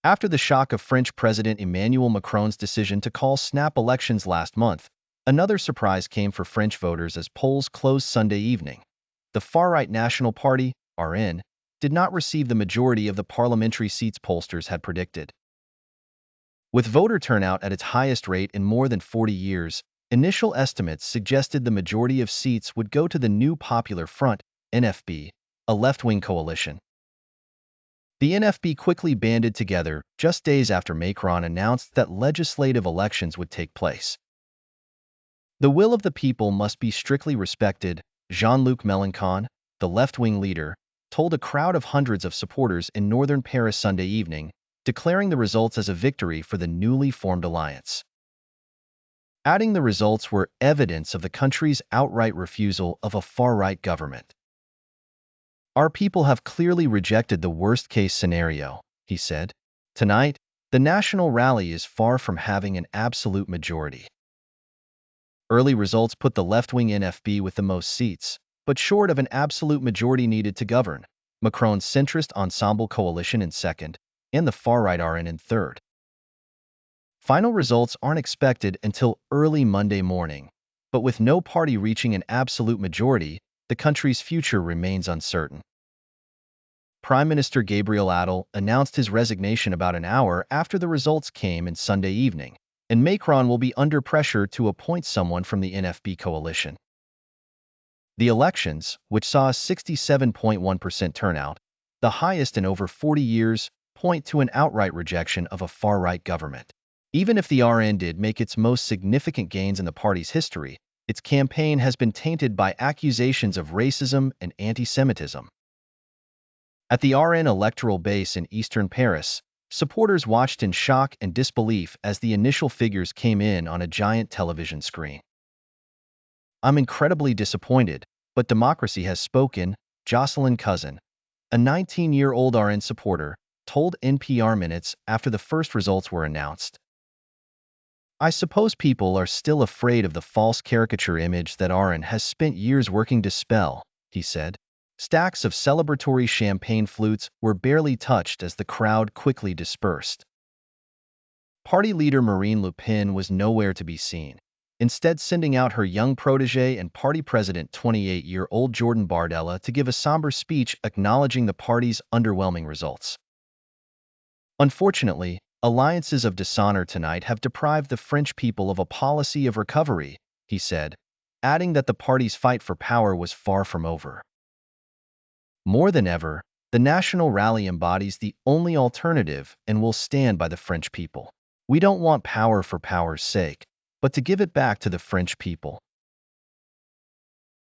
After the shock of French President Emmanuel Macron's decision to call snap elections last month, another surprise came for French voters as polls closed Sunday evening. The far-right National Party, RN, did not receive the majority of the parliamentary seats pollsters had predicted. With voter turnout at its highest rate in more than 40 years, initial estimates suggested the majority of seats would go to the New Popular Front, NFB, a left-wing coalition. The NFB quickly banded together just days after Macron announced that legislative elections would take place. The will of the people must be strictly respected, Jean-Luc Mélenchon, the left-wing leader, told a crowd of hundreds of supporters in northern Paris Sunday evening, declaring the results as a victory for the newly formed alliance. Adding the results were evidence of the country's outright refusal of a far-right government. Our people have clearly rejected the worst-case scenario, he said. Tonight, the national rally is far from having an absolute majority. Early results put the left-wing NFB with the most seats, but short of an absolute majority needed to govern, Macron's centrist Ensemble coalition in second, and the far-right RN in third. Final results aren't expected until early Monday morning, but with no party reaching an absolute majority, the country's future remains uncertain. Prime Minister Gabriel Attal announced his resignation about an hour after the results came in Sunday evening, and Macron will be under pressure to appoint someone from the NFB coalition. The elections, which saw a 67.1% turnout, the highest in over 40 years, point to an outright rejection of a far-right government. Even if the RN did make its most significant gains in the party's history, its campaign has been tainted by accusations of racism and anti-Semitism. At the RN electoral base in eastern Paris, supporters watched in shock and disbelief as the initial figures came in on a giant television screen. I'm incredibly disappointed, but democracy has spoken, Jocelyn Cousin, a 19-year-old RN supporter, told NPR Minutes after the first results were announced. I suppose people are still afraid of the false caricature image that RN has spent years working to dispel, he said. Stacks of celebratory champagne flutes were barely touched as the crowd quickly dispersed. Party leader Marine Le Pen was nowhere to be seen, instead sending out her young protege and party president 28-year-old Jordan Bardella to give a somber speech acknowledging the party's underwhelming results. Unfortunately, alliances of dishonor tonight have deprived the French people of a policy of recovery, he said, adding that the party's fight for power was far from over. More than ever, the National Rally embodies the only alternative and will stand by the French people. We don't want power for power's sake, but to give it back to the French people.